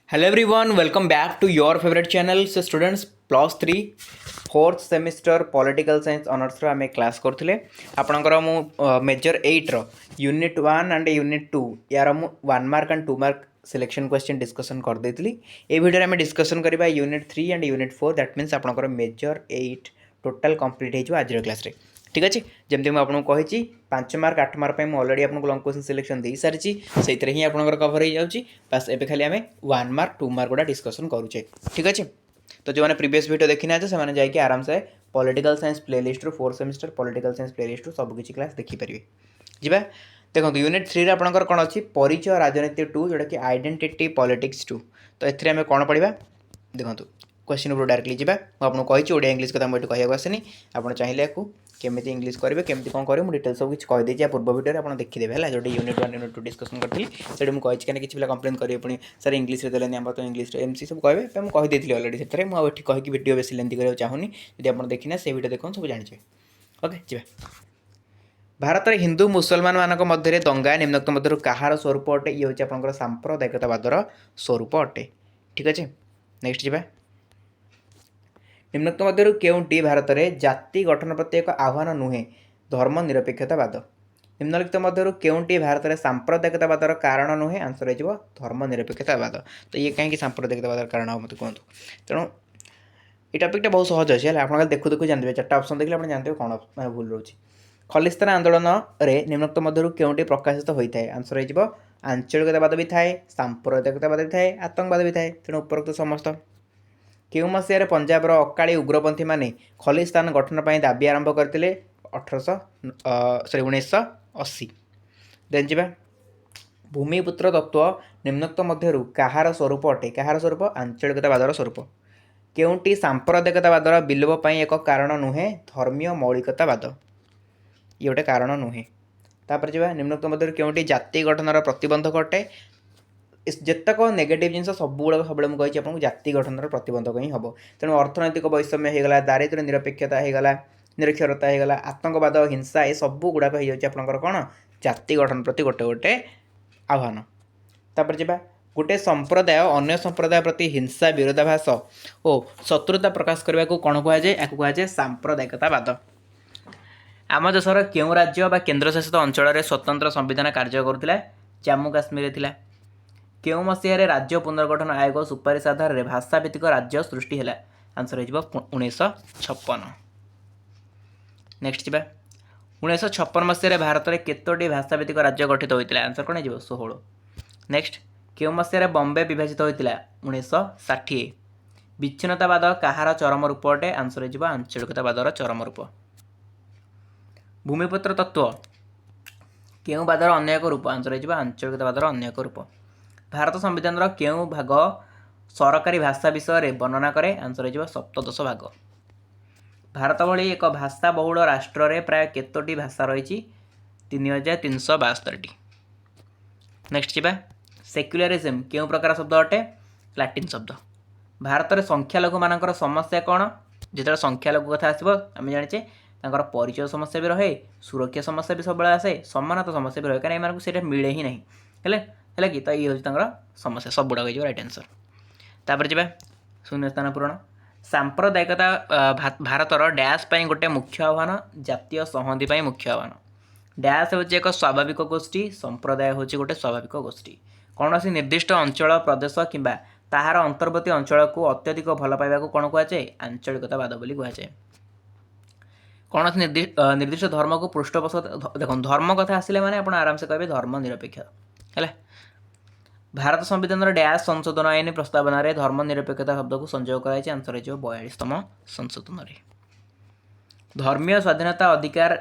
Hello everyone, welcome back to your favorite channel. So students, plus 3 fourth semester political science honours रो आमे class करथिले आपनकर मु major 8 रो यूनिट 1 एंड यूनिट 2 यार मु 1 mark and 2 mark selection question discussion कर देतली ए वीडियो रे आमे डिस्कशन करबा unit 3 and unit 4 that means आपनकर मेजर 8 टोटल कंप्लीट हे जो आज रो क्लास रे ठीक अच्छे जमी मुझे आपको कही 5 मार्क 8 मार्क मैं अलरेडी आपको लंग क्वेश्चन सिलेक्शन दे सारी से ही आप कवर हो जाऊँगी बास एवं खाली आम 1 मार्क 2 मार्क गुड़ा डिस्कसन करुचे ठीक अच्छे तो जो मैंने प्रीवियस वीडियो देखी ना से जाकि आराम से पॉलिटिकल साइंस प्लेलिस्ट रू 4th semester political science playlist रू सबकि क्लास देखिपारे जी देखो यूनिट 3 आपंकर कौन अच्छी परिचय राजनीति 2 जोटा कि आइडेंटिटी पॉलिटिक्स 2 तो ये कौन पढ़ा देखो क्वेश्चन उपरो डायरेक्टली जी मुझे कही ओडिया इंग्लिश कथा मुझे कहूँ आसनी आप चाहिए आपको केमी इंग्लिश करेंगे केमी कौन करेंगे मुझे डिटेल सब कुछ कहीदे पूर्व वीडियो आप देखिदेवे है जो यूनिट 1 यूनिट 2 डिस्कसन करी से मुझे कहीं किसी पिला कंप्लेन करेंगे पुणी सर इंग्लिश देने आम तो इंग्लिश एमसी सब कहे मुझे कहीदी अलरेडी से मुझे कहीं वीडियो बेस लेंथी कराया चाहूनी यदि आप देखना से वीडियो देखो सब जाने ओके जी भारत में हिंदू मुसलमान मान मध्य दंगा निम्नोक्त मध्य कहार स्वरूप अटे ये हूँ आप सांप्रदायिकतावादर स्वरूप अटे ठीक अच्छे नेक्स्ट जी निम्नोक्त मध्य केउंटी भारत में जाति गठन प्रति एक आह्वान नुहे धर्मनिरपेक्षतावाद निम्नलिखित मध्य केउंटी भारत में सांप्रदायिकतावादर कारण नुहे आंसर हो धर्मनिरपेक्षतावाद तो ये कहीं सांप्रदायिकतावादर कारण हम मत कहतु तेणु ये टॉपिकटा बहुत सहज अच्छे आप देखु देखु जानते 4टा ऑप्शन देखिए आप जानते कौन मैं भूल रोचे खलिस्तान आंदोलन रे निम्नोक्त मध्य केउंटी प्रकाशित होता है आंसर हो आंचलिकतावाद भी थाए सांप्रदायिकतावाद भी थाए आतंकवाद भी थाए तेणु उपरोक्त समस्त केउ मसीह पंजाबर अकाली उग्रपंथी माने खलिस्तान गठन पर दाबी आरंभ करते 1980 देन जी भूमिपुत्र तत्व निम्नोक्त मध्य कहार स्वरूप अटे कहार स्वरूप आंचलिकतावादर स्वरूप केउंटी सांप्रदायिकतावादर विलोप पर एक कारण नुहे धर्मीय मौलिकतावाद ये गोटे कारण नुहे तापर जी निम्नोक्त मध्य केउंटी जाति गठनर प्रतिबंधक अटे जेतक नेगेटिव जिन सब गुड़ा सब मुझे आपको जाति गठन प्रतिबंधक ही हम तेणु अर्थनैतिक वैषम्य होगला दारिद्र्य निरपेक्षता होगला निरक्षरता होगला आतंकवाद हिंसा ये सब गुड़ाक हो कौन जाति गठन प्रति गोटे गोटे आह्वान तापर जी गोटे संप्रदाय अन्य संप्रदाय प्रति हिंसा विरोधाभास और शत्रुता प्रकाश करने को कौन कहुए या कहुए सांप्रदायिकतावाद आम देशर क्यों राज्य बा केन्द्रशासित अंचल स्वतंत्र संविधान कार्य करुला जम्मू काश्मीर थिला केउ मसीह राज्य पुनर्गठन आयोग सुपारिश आधार में भाषाभित्तिक राज्य सृष्टि है आंसर हो 1956 नेक्स्ट जी 1956 मसीह भारत में केतोटी भाषाभित्तिक राज्य गठित होता है आंसर कौन हो 16 नेक्स्ट केउ मसीह बम्बे विभाजित होता 1960 विच्छिन्नतावाद कहार चरम रूप अटे आंसर हो आंचलिकतावादर चरम रूप भूमिपुत्र तत्व केउ वादर अन्य एक रूप आंसर हो आंचलिकतावादर अन्य एक रूप भारत संविधान केउ भाग सरकारी भाषा विषय में वर्णना करे आंसर हो 17 भाग भारत भली एक भाषा बहुल राष्ट्र में प्राय केतोटी भाषा रही 3372 नेक्स्ट जी सेक्युलरिज्म केउ प्रकार शब्द अटे लैटिन शब्द भारत में संख्यालघु मानकर समस्या कौन जो संख्यालघु कथा आसो आम जाने परिचय समस्या भी रहे सुरक्षा समस्या भी सब आसे समानता समस्या भी रहे कहीं से मिले ही नहीं है कि तो ये हूँ समस्या सब गुड़ाक राइट आंसर तापर जी शून्य स्थान पूरण सांप्रदायिकता भारतर डैश गोटे मुख्य आह्वान जातीय संहति मुख्य आह्वान डैश हूँ एक स्वाभाविक गोष्ठी संप्रदाय हूँ गोटे स्वाभाविक गोष्ठी कौन सी निर्दिष्ट अंचल प्रदेश कि ताहार अंतर्वर्ती अंचल को अत्यधिक भल पाइबा कौन कहुए आंचलिकतावाद बोली कहुए कौन सी निर्दिष्ट धर्म को पृष्ठपोषक देखो धर्म कथा आसिले माने आप आराम से कहे धर्मनिरपेक्ष है भारत संविधान डैश संशोधन आईन प्रस्तावन में धर्मनिरपेक्षता शब्द को संयोग कराई आंसर हो 42तम संशोधन धर्मीय स्वाधीनता अधिकार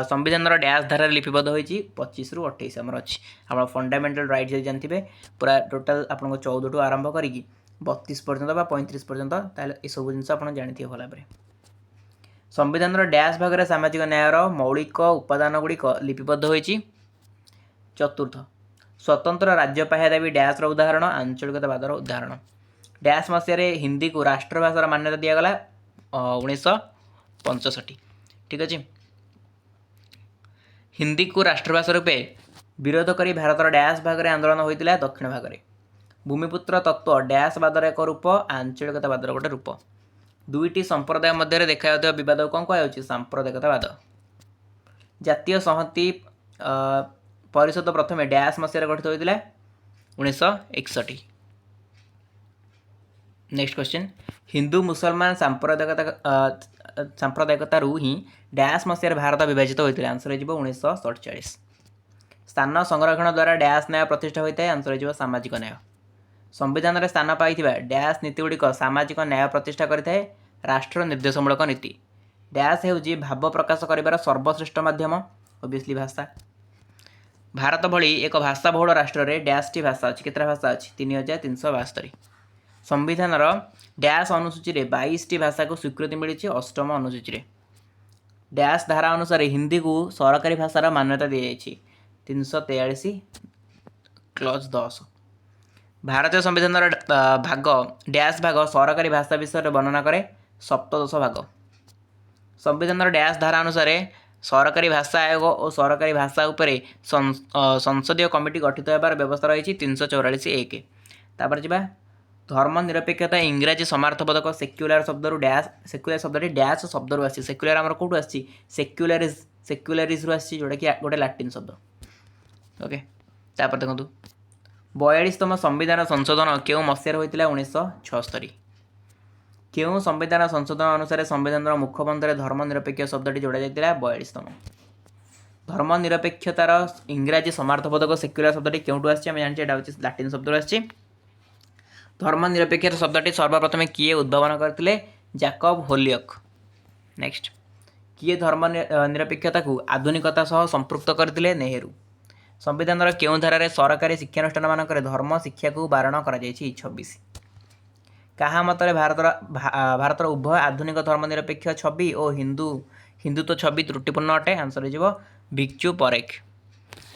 संविधान डैश धारा लिपिबद्ध होती 25 ରୁ 28 आमर अच्छी आप फंडामेंटल राइट जब जानते पूरा टोटाल आपको 14 ठू आरंभ करी 32 पर्यंत 35 पर्यंत ये सब जिन आप जानते भल भाव संविधान डैश भाग में सामाजिक न्यायर मौलिक उपादान गुड़िक लिपिबद्ध होती चतुर्थ स्वतंत्र राज्य पाह्या दाबी डैश उदाहरण आंचलिकतावादर उदाहरण डैश मसीह हिंदी को राष्ट्रभाषार मान्यता दिगला 1965 ठीक अच्छे हिंदी को राष्ट्रभाषा रूपे विरोध करी भारतर डैश भाग में आंदोलन होता दक्षिण भाग में भूमिपुत्र तत्व डैशवादर एक रूप आंचलिकतावादर गोटे रूप दुईटी संप्रदाय मध्य देखा बद कौन कह सांप्रदायिकतावाद जातीय संहति परिषद प्रथम डैश मसीह गठित होता 1961। नेक्स्ट क्वेश्चन हिंदू मुसलमान सांप्रदायिकता ही डैश मसीह भारत विभाजित होता आंसर हो 1947। स्थान संरक्षण द्वारा डैश न्याय प्रतिष्ठा होता है आंसर हो सामाजिक न्याय। संविधान में स्थान पाई डैश नीतिगुड़िक सामाजिक न्याय प्रतिष्ठा करें राष्ट्र निर्देशमूलक नीति डैश होउची भाव प्रकाश करिवार सर्वश्रेष्ठ माध्यम ओबियसली भाषा। भारत भली एक भाषा बहुल राष्ट्र में डैश टी भाषा अच्छी केतटा भाषा अच्छी 3372। संविधान डैश अनुसूची में 22 टी भाषा को स्वीकृति मिली अष्टम अनुसूची में डैश धारा अनुसार हिंदी को सरकारी भाषार मान्यता दी जाइए 343 क्लज 10। भारतीय संविधान भाग डैश भाग सरकारी भाषा विषय वर्णना करे सप्तदश भाग। संविधान डैश धारा अनुसार सरकारी भाषा आयोग और सरकारी भाषा उपरे संसदीय कमिटी गठित होबार व्यवस्था रही 344(1)। तापर जा धर्मनिरपेक्षता इंग्राजी समार्थबोधक सेक्युलर शब्द डैश सेक्युलर शब्द डैश शब्द आसी सेक्युलर आमर कौटू आसी सेक्युलरिज आसी जोटा कि गोटे लाटिन शब्द ओके। तापर देखो 42तम संविधान संशोधन क्यों मसीह होता 1976। क्यों संविधान संशोधन अनुसार संविधान मुखबंधर धर्मनिरपेक्ष शब्दटी जोड़ा जाता 42तम। धर्मनिरपेक्षतार इंग्राजी समार्थबोधक सेक्युलर शब्दटी क्योंठू आम जानते लाटिन शब्द आसी। धर्मनिरपेक्ष शब्दटी सर्वप्रथम किए उद्भावन करते जैकब होलियक। नेक्स्ट किए धर्मनिरपेक्षता को आधुनिकता सह संपृक्त करते नेहरू। संविधान क्यों धारा सरकारी शिक्षानुष्ठान मानक धर्म शिक्षा को बारण कर 26। क्या मतरे भारतर उभय आधुनिक धर्मनिरपेक्ष छवि और हिंदुत्व छवि त्रुटिपूर्ण अटे आंसर हो भिक्षु परेख।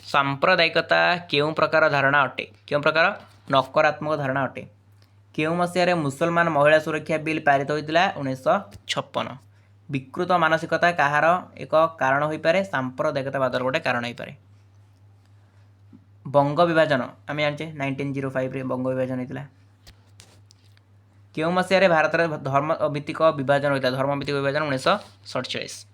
सांप्रदायिकता क्यों प्रकार धारणा अटे क्यों प्रकार नकारात्मक धारणा अटे। क्यों मसीह मुसलमान महिला सुरक्षा बिल पारित होता 1956। विकृत मानसिकता कहार एक कारण हो पारे सांप्रदायिकतावादर गोटे कारण हो पारे। बंग विभाजन आम जानते 1905 बंग विभाजन होता। क्यों मसीह भारत में धर्मभित्तिक विभाजन होता धर्मभित्तिक विभाजन 1947।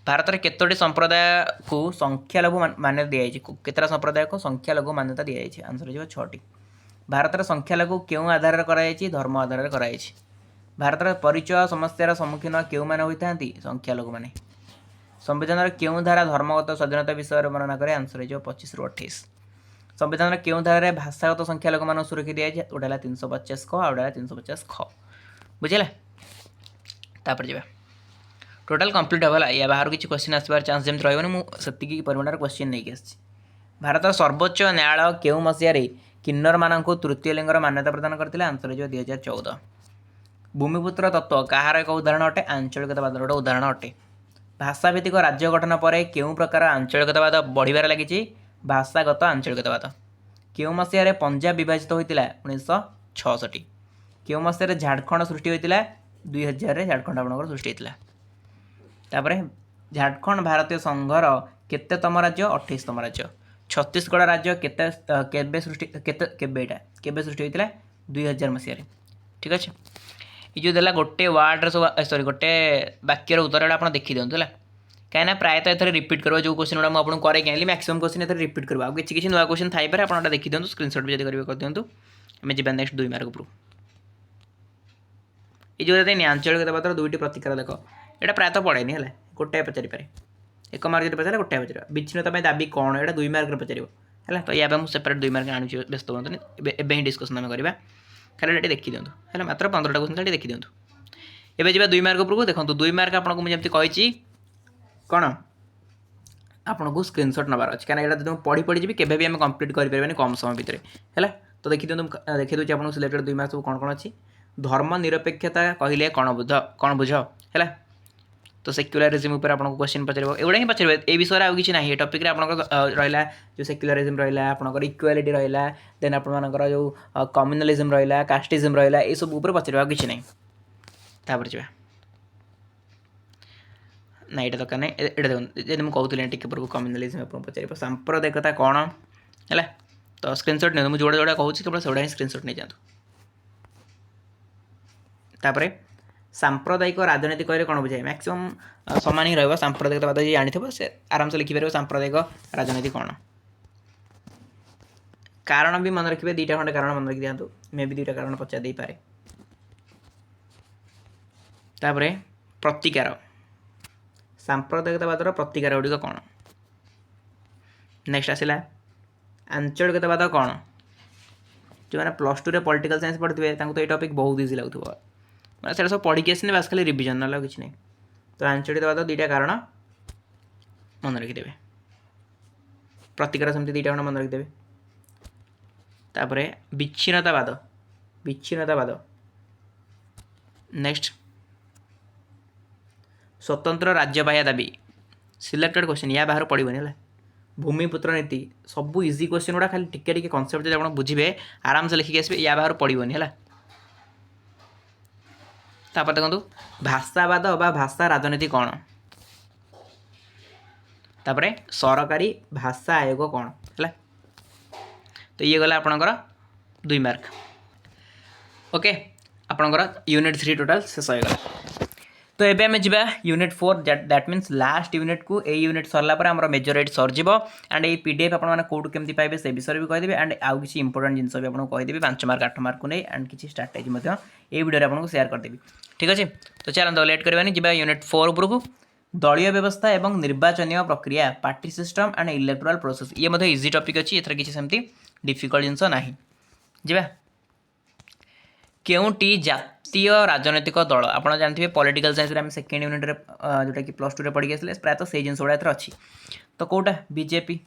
भारत में केतोटी संप्रदाय को संख्यालघु मान्यता दी जाए केतटा संप्रदाय को संख्यालघु मान्यता दी जाए आंसर हो 6टी। भारत में संख्यालघु क्यों आधार कर धर्म आधार कर भारत में परिचय समस्यार सम्मुखीन क्यों मैंने होता संख्यालघु मैंने। संविधान क्यों धारा धर्मगत स्वाधीनता विषय वर्णना करे आंसर हो 25 ରୁ 28। संविधान क्यों धारा भाषागत संख्यालघु मान सुरक्षा दी जाए गोटे 350 ख आउटा 350 ख बुझेगा। तापर जा टोटाल कंप्लीट होगा या बाहर किसी क्वेश्चन आसबार चांस जमी रही मुझे परिमाण क्वेश्चन नहीं आसी। भारत सर्वोच्च न्यायालय क्यों मसीह किन्नर मान तृतीय लिंगर मान्यता प्रदान करते आंसर हो 2014। भूमिपुत्र तत्व कहार एक उदाहरण अटे आंचलिकतावाद गोटे उदाहरण अटे। भाषाभित्तिक राज्य गठन पर क्यों प्रकार आंचलिकतावाद बढ़िबार लगी भाषागत आंचलिकतावाद। क्यों मसीह पंजाब विभाजित होता 1966। क्यों मसीह झारखंड सृष्टि होता 2000 झारखंड आपंकर सृष्टि होता। तापर झारखंड भारतीय संघर केतम राज्य 28तम राज्य। छत्तीसगढ़ राज्य केबे सृष्टि होता 2000 मसीह। ठीक अच्छे ये जो देला गोटे वार्ड सब सॉरी गोटे वाक्यर उत्तर आप देखी दिखाँ है कहीं प्रायतः एथर रिपीट करवा जो क्वेश्चन गुड़ा मुझे करके आनी मैक्सिमम क्वेश्चन एथर रिपीट करवा आ किसी नुआ क्वेश्चन थाई पारे आप देखी दिखाँ स्क्रीनशॉट भी जब कर दिखाँ आम जा नेक्स्ट 2 मार्क उपरू ये जो देनी आंचलिकतावादर 2टी प्रतिकार देख यहाँ प्रायतः पड़ेनि है गोटाए पचारि पारे 1 मार्क पचारे गोटाए पचार विच्छिन्नता दाबी कौन यहाँ 2 मार्क पचार है तो या मुझे सेपरेट 2 मार्क आनी व्यस्त हूँ एवं ही डिस्कसन आम करवा खाली ये देखी दिखाँ है मात्र 15टा क्वेश्चन देखी दिखाँ। एवं जा 2 मार्क उपरको देखो 2 मार्क आपको मुझे कही कौन आपन को स्क्रीनशॉट नबार अच्छे कहीं यहाँ जो पढ़ी पढ़ी जी केवे भी आम कम्प्लीट करें कम समय भितर है तो देखी दिखाँ देखी दूसरी आपको सिलेक्टेड 2 मार्क सब कौन कौन अच्छी। धर्मनिरपेक्षता कहले कौन बुझ है तो सेक्युलरिज्म उपर आपको क्वेश्चन पचार एवढा ही पचार ए विषय आउ कि ना टॉपिक आप रहा जो सेक्युलरिज्म रहा आपंकर इक्वालिटी रहा देन आपर जो कम्युनालिज्म रहा कास्टिज्म रहा ये सब ऊपर पचार कि ना तापर जा ना यहाँ दरकार नहीं ये देखो मुझे कहती टी कम्युनालिज्म आप पचार सांप्रदायिकता कौन है तो स्क्रीनशॉट नहीं मुझे जोड़ा जोड़ा कहूँ केवल से स्क्रीनशॉट नहीं जातु तापर सांप्रदायिक राजनीति कहले कौन बुझाए मैक्सिमम समान ही रहा सांप्रदायिकवाद जी जानी से आराम से लिखिपार सांप्रदायिक राजनीति कौन कारण भी मन रखिए दुईटा खंडे कारण मन रखी दिखाँ मे भी दुईटा कारण पचार दे पारे तापर प्रतिकार सांप्रदायिकतावादर प्रतिकार गुड़िक कौन नेक्स्ट आसला आंचलिकतावाद कौन जो मैंने प्लस टू पॉलिटिकल साइंस पढ़ते तो ये टॉपिक बहुत इजी लगुव मैं से सब पढ़ी आसने बास खाली रिविजन ना कि नहीं तो आंचलिकतावाद दुईटा कारण मन रखिदे प्रतिकार सेमती दुईटा खंड मन रखिदे तापर विच्छिन्नतावाद नेक्स्ट स्वतंत्र राज्यबाह्य दाबी सिलेक्टेड क्वेश्चन या बाहर पड़ोनी है भूमिपुत्र नीति सब इजी क्वेश्चन गुड़ा खाली टिके कनसेप्ट जब आप बुझे आराम से लिखिक आसबे या बाहर पड़ोनी है तापर देखो भाषावाद बा भाषा राजनीति कौन तापर सरकारी भाषा आयोग कौन है तो ये गला आपणकर 2 मार्क ओके आपणकर यूनिट 3 टोटाल शेष होगा तो एबे आम जा unit 4 that means last unit को ए यूनिट सरला पर आम मेजोरिट सरजिव एंड ये पीडीएफ आपने कौट केमती पाइबे से विषय भी कहीदेवी एंड आउ किसी इंपोर्टेंट जिनस भी आपको कहीदेवी 5 मार्क 8 मार्क को नहीं एंड किसी स्ट्राटेजी ये वीडियो आपको शेयर करदेवी ठीक अच्छे तो चलो लेट करवानी जा यूनिट 4 उपरकू दलीय व्यवस्था एवं निर्वाचन प्रक्रिया party system and electoral process ये इजी टॉपिक अच्छी एथर किसी सेमती डिफिकल्ट जिनस नहीं जा केउटी जातीय राजनैतिक दल आप जानते हैं पॉलिटिकल साइंस में सेकेंड यूनिट जोटा कि प्लस 2 रे पढ़ी आसले प्रायतः से जिन गुड़ा अच्छी तो कौटा बीजेपी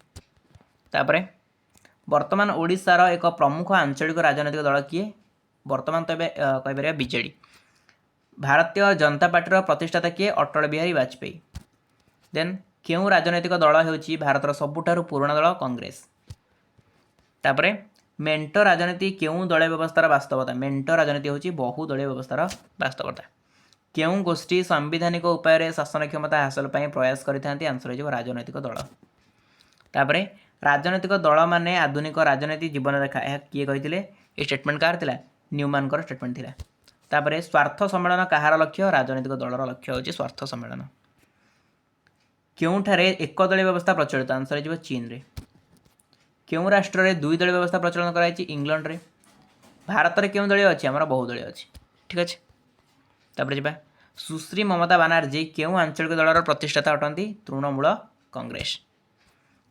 तापर वर्तमान ओडिशार एक प्रमुख आंचलिक राजनैतिक दल किए वर्तमान तो कहीपर बीजेडी भारतीय जनता पार्टी प्रतिष्ठाता किए अटल बिहारी वाजपेयी देन क्यों राजनैतिक दल होची भारतर सबुठारु पुराना दल कांग्रेस तापर मेंट राजनीति क्यों दलीय व्यवस्थार वास्तवता मेंट राजनीति होची बहुदलीय व्यवस्थार वास्तवता क्यों गोष्ठी संवैधानिक उपाय शासन क्षमता हासिल प्रयास करते आंसर हो राजनैतिक दल तापर राजनैतिक दल माने आधुनिक राजनीति जीवन रेखा यह किए कही ये स्टेटमेंट कार थिला न्यूमैन स्टेटमेंट थिला तापर स्वार्थ सम्मेलन कहार लक्ष्य राजनैतिक दलर लक्ष्य होची स्वार्थ सम्मेलन क्योंठारे एक दलीय व्यवस्था प्रचलित आंसर हो चीन रे क्यों राष्ट्र में 2 दलीय व्यवस्था प्रचलन कराई इंग्लैंड रे भारत में क्यों दलीय अच्छी आम बहुदलीय अच्छी ठीक अच्छे तापर जा सुश्री ममता बानार्जी क्यों आंचलिक दलर प्रतिष्ठाता अटंती तृणमूल कांग्रेस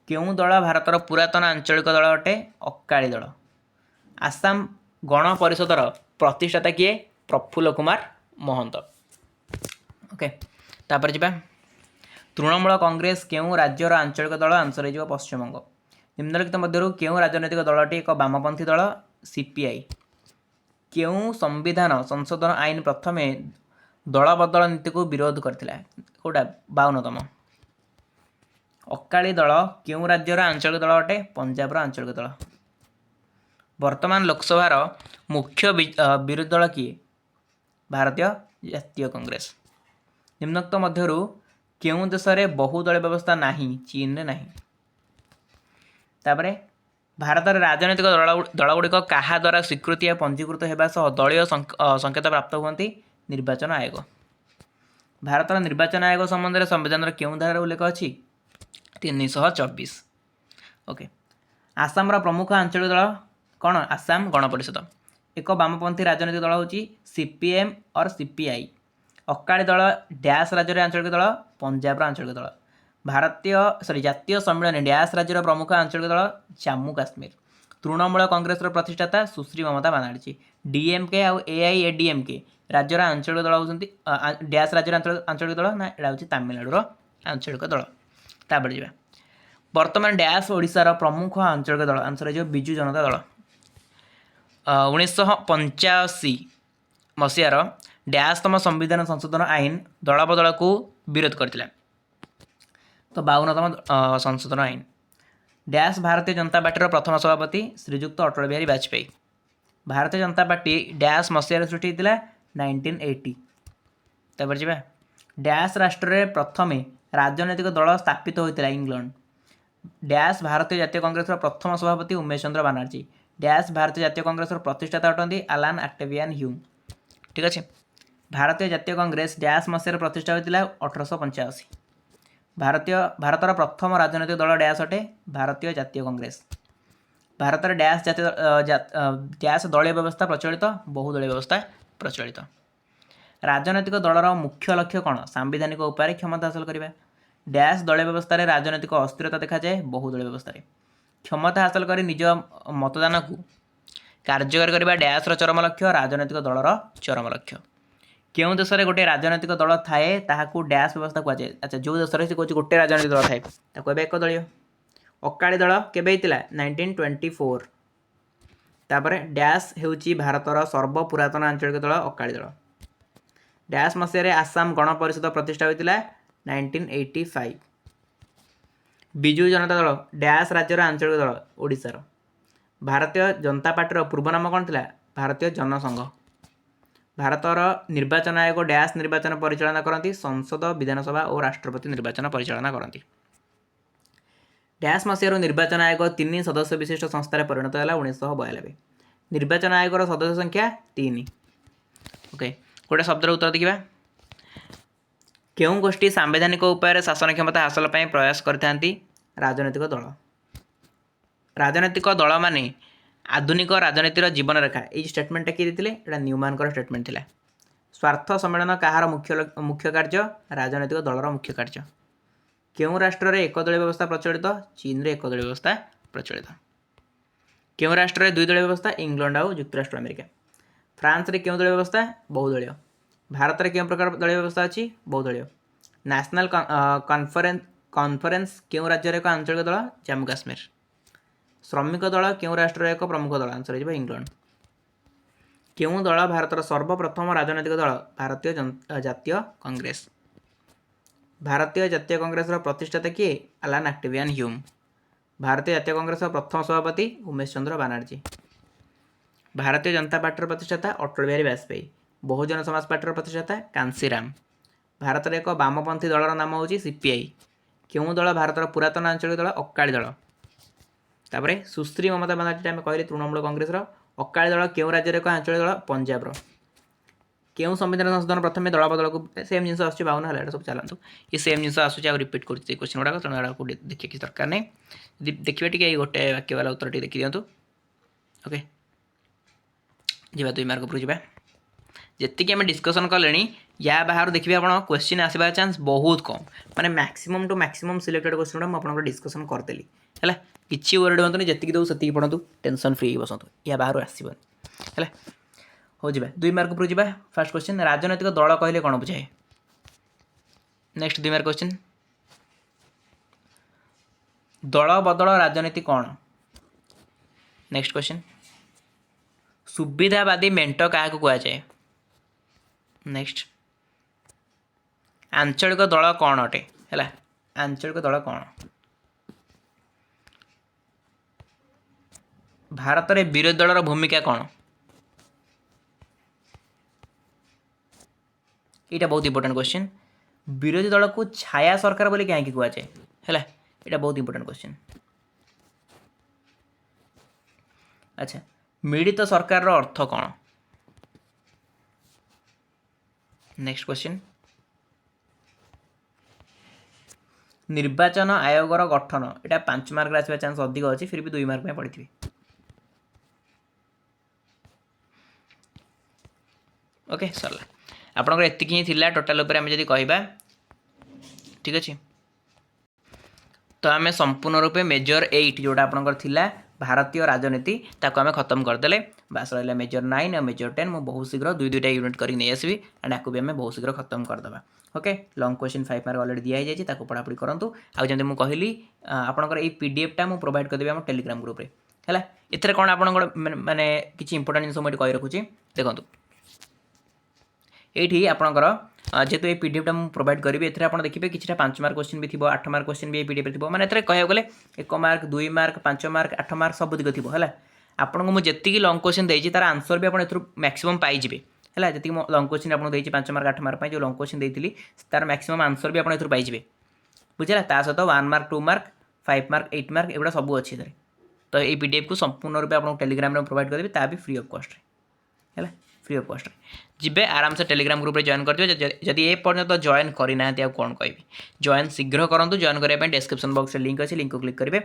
क्यों दल भारतर पुरातन आंचलिक दल अटे अकाली दल आसाम गण परिषदर प्रतिष्ठाता किए प्रफुल्ल कुमार महंत ओके तापर जा तृणमूल कांग्रेस क्यों राज्यर आंचलिक दल आंसर हो पश्चिमबंग निम्नलिखित मध्यरु क्यों राजनैतिक दलटी एक वामपंथी दल सीपीआई क्यों संविधान संशोधन आईन प्रथमे दल बदल नीति को विरोध करथिला कोटा 52तम अकाली दल क्यों राज्यर आंचलिक दल अटे पंजाब आंचलिक दल वर्तमान लोकसभार मुख्य विरोधी दल किए भारतीय जातीय कांग्रेस निम्नोक्त मध्यरु क्यों देश में बहुदलीय व्यवस्था नहीं चीन रे नहीं तापर भारत राजनैतिक दलगुड़िक क्या द्वारा स्वीकृति या पंजीकृत होगा सह दलीय संकेत प्राप्त हुए निर्वाचन आयोग भारत निर्वाचन आयोग संबंध में संविधान क्यों धारा उल्लेख अच्छी 324 ओके आसाम प्रमुख आंचलिक दल कौन आसाम गण परिषद एक वामपंथी राजनैतिक दल हूँ सीपीएम और सीपीआई अकाली दल डैश राज्य आंचलिक दल पंजाब आंचलिक दल भारतीय जातीय सम्मेलन डैश राज्यर प्रमुख आंचलिक दल जम्मू काश्मीर तृणमूल कांग्रेस प्रतिष्ठाता सुश्री ममता बानार्जी डीएमके आउ एआईएडीएमके राज्यर आंचलिक दल होती डैश राज्यर आंचलिक दल ना यहाँ हूँ तमिलनाडुर आंचलिक दल तापर जा वर्तमान डैश ओडिशार प्रमुख आंचलिक दल आंसर हो बिजु जनता दल 1985 मसीहार डैशतम संविधान संशोधन आईन दल बदल को विरोध करथिला तो 52तम संशोधन आईन डैश भारतीय जनता पार्टी प्रथम सभापति श्रीजुक्त अटल बिहारी वाजपेयी भारतीय जनता पार्टी डैश मसीह सृष्टि होता 1980 तापर जा डैश राष्ट्र में प्रथमे राजनैतिक दल स्थापित होता इंग्लैंड डैश भारतीय जातीय कांग्रेस प्रथम सभापति उमेश चंद्र बनर्जी। डैश भारतीय जातीय कांग्रेस प्रतिष्ठाता अटंती आलान ऑक्टेवियन ह्यूम। ठीक अच्छे। भारतीय जातीय कांग्रेस डैश मसीह प्रतिष्ठा होता 1885। भारतर प्रथम राजनैतिक दल डैश अटे भारतीय जातीय कांग्रेस। भारत में डैश जातीय डैश दलीय व्यवस्था प्रचलित बहुदलीय व्यवस्था प्रचलित। राजनैतिक दलर मुख्य लक्ष्य कौन? सांविधानिक उपाय क्षमता हासिल करवा। डैश दलीय व्यवस्था राजनैतिक अस्थिरता देखा जाए बहुदलीय व्यवस्था क्षमता हासिल कर निज मतदान को कार्यकारी करने डैश चरम लक्ष्य राजनैतिक दलर चरम लक्ष्य। क्यों देश में गोटे राजनैतिक दल थाए ताकू डैश व्यवस्था कहुए। अच्छा जो देश में कहे गोटे राजनैतिक दल थाए ताको एक दलीय। अकाली दल केबे होता 1924। तापर डैश होउची भारतर सर्वपुरातन आंचलिक दल अकाली दल। डैश मसीह आसाम गण परिषद प्रतिष्ठा होता 1985। विजु जनता दल डैश राज्यर आंचलिक दल ओडिशार। भारतीय जनता पार्टी पूर्व नाम कौन था? भारतीय जनसंघ। भारतर निर्वाचन आयोग डैश निर्वाचन परिचालना करती संसद विधानसभा और राष्ट्रपति निर्वाचन परिचालना करती। डैश मसीह निर्वाचन आयोग 3 सदस्य विशिष्ट संस्थार परिणत है 1992। निर्वाचन आयोगर सदस्य संख्या 3। ओके गोटे शब्दर उत्तर देखा। क्यों गोष्ठी सांविधानिक उपाय शासन क्षमता हासिल प्रयास करते? राजनैतिक दल। राजनैतिक दल माने आधुनिक राजनीतिर जीवन रेखा। ये स्टेटमेंटा किए देते? न्यूमैन स्टेटमेंट थिला। स्वार्थ सम्मेलन कहार मुख्य कार्य? राजनैतिक दलर मुख्य कार्य। क्यों राष्ट्र में एकदलीय व्यवस्था प्रचलित? चीन रे एकदलीय व्यवस्था प्रचलित। क्यों राष्ट्र में द्विदलीय व्यवस्था? इंग्लैंड और युक्तराष्ट्र अमेरिका। फ्रांस रे क्यों दलीय व्यवस्था? बहुदलीय। भारत में क्यों प्रकार दलीय व्यवस्था अच्छी? बहुदलीय। नेशनल कॉन्फ्रेंस क्यों राज्य एक आंचलिक दल? जम्मू काश्मीर। श्रमिक दल क्यों राष्ट्र एक प्रमुख दल? आंसर हो इंग्लैंड। क्यों दल भारतर सर्वप्रथम राजनैतिक दल? भारतीय जातीय कांग्रेस। भारतीय जातीय कांग्रेस प्रतिष्ठाता किए? आलान ऑक्टेवियन ह्यूम। भारतीय जातीय कांग्रेस प्रथम सभापति उमेश चंद्र बनर्जी। भारतीय जनता पार्टी प्रतिष्ठाता अटल बिहारी वाजपेयी। बहुजन समाज पार्टी प्रतिष्ठाता कांसीराम। भारत में एक वामपंथी दलर नाम हूँ सीपीआई। क्यों दल भारतर पुरातन आंचलिक दल? अकाली दल। तापर सुश्री ममता बनर्जी आम कहली तृणमूल कांग्रेस। अकाली दल क्यों राज्य एक आंचलिक दल? पंजाब। क्यों संविधान संशोधन प्रथम दल बदल को सेम जिन आसूँ 52 है सब चलतु ये सेम जिन आसूँ रिपीट कर क्वेश्चन गुड़ाक तेणु देखिए किसी दरकार नहीं। देखिए टी गोटे वाक्य वाला उत्तर टी देखी दिंतु। ओके जी 2 मार्क उपरू जा जी आम डिस्कसन कले या बाहर देखिए आप क्वेश्चन आसवा चांस बहुत कम माने maximum to maximum selected question मैं आपको डिस्कसन करदेली है किसी वर्ड मतलब जी दो से पढ़ु टेंशन फ्री बसतु या बाहर आसबन है। हो जा 2 मार्क उपरू जा। फास्ट क्वेश्चन राजनैतिक दल कहले कौन बुझाए? नेक्स्ट 2 मार्क क्वेश्चन दल बदल राजनीति कौन? नेक्स्ट क्वेश्चन सुविधावादी मेंट क्या कहुए? नेक्स्ट आंचलिक दल कौन अटे? है आंचलिक दल कौन? भारत में विरोधी दलर भूमिका कौन? यहाँ बहुत इंपोर्टेंट क्वेश्चन। विरोधी दल को छाया सरकार बोली कहीं कहुए? है यहाँ बहुत इंपोर्टेंट क्वेश्चन। अच्छा मिलित सरकार अर्थ कौन? नेक्स्ट क्वेश्चन निर्वाचन आयोगर गठन यहाँ 5 मार्क आसवा चांस अधिक अच्छी फिर भी 2 मार्क में पढ़ी। ओके सरला आपंकर एतिक ही थिला टोटाल उपर आम जदि कहबा ठीक अच्छे तो आम संपूर्ण रूपे मेजर 8 जोटा आपंकर थिला भारतीय राजनीति ताको आम खत्म करदे। बास रहा मेजर 9 और मेजर 10 मुझे बहुत शीघ्र 2-2टा यूनिट कर नहीं आसबि एंड आपको भी आम बहुत शीघ्र खत्म करदे। Okay long question 5 mark already दिया जाए पढ़ापढ़ी करूँ। आउ जमी मुझे कहली आपंकर ये पीडीएफटा मुझे प्रोवाइड करदेवी आम टेलीग्राम ग्रुप रे है। एथरे कौन आप माने किसी इंपोर्टेंट जिन मुझे कही रखुच्छी देखो ये आपंकर जेहेतु ये पीडीएफटा मुझे प्रोवाइड करी एथरे आप देखिए किसी 5 मार्क क्वेश्चन भी थी 8 मार्क क्वेश्चन भी पीडीएफ थी मैंने कह गले 1 मार्क 2 मार्क 5 मार्क 8 मार्क सब दिग थी है। आपको मुझे जी लंग क्वेश्चन देती तार आंसर भी आप मैक्सिमम पाइबे है। जी लंग क्वेश्चन आपको देती 5 मार्क 8 मार्क जो लंग क्वेश्चन देती तार मैक्सिमम आंसर भी आप पाइबे बुझे। ता सहित 1 मार्क 2 मार्क 5 मार्क 8 मार्क एगुड़ा सब अच्छी इधर। तो ये पीडीएफ को संपूर्ण रूप आपको टेलीग्राम में प्रोवाइड करेंगे ता भी फ्री ऑफ कॉस्ट है फ्री ऑफ कॉस्ट जी आराम से टेलीग्राम ग्रुप में जॉइन कर जदि ए पर्यटन जॉइन करना कौन कह जॉइन शीघ्र करूँ जॉइन करने डिस्क्रिप्शन बॉक्स में लिंक अच्छे लिंक को क्लिक करेंगे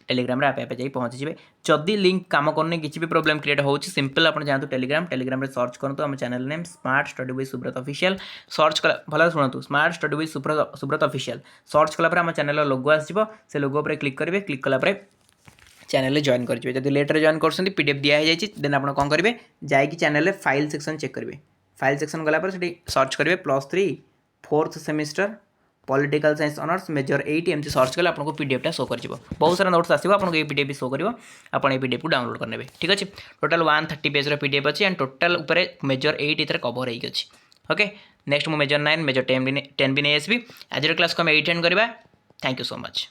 टेलीग्राम रे आपे जाई पहुँची जाए जदि लिंक काम करने किसी भी प्रोब्लेम क्रिएट हो सिंपल आप जातु टेलीग्राम रे सर्च करूँ आम channel name smart study with Subrata official search कला भल शुणु smart study with Subrata official search कलापर आम चैनल लोगो आसो से लोगो पर क्लिक करेंगे क्लिक कलापर चैनल जॉइन करेंगे जब लेटर जॉइन कर पीडीएफ दिखाई देन आप कौन करेंगे जाकि चैनल फाइल सेक्शन चेक करेंगे फाइल सेक्शन गलापर से सर्च करेंगे +3 4th semester political science honours major 8 एमती सर्च कले आपको पीडीएफ शो कर बहुत सारा नोट्स आसो आपको ये पीडीएफ शो कर पीडीएफ को डाउनलोड करने ठीक अच्छे टोटल 130 पेज पीडीएफ अच्छी एंड टोटल उपर मेजर 8 इधर कवर होगी अच्छी ओके नेक्स्ट मु मेजर 9 मेजर 10 भी नहीं आसबि आज क्लास को आम एंड करवा थैंक यू सो मच।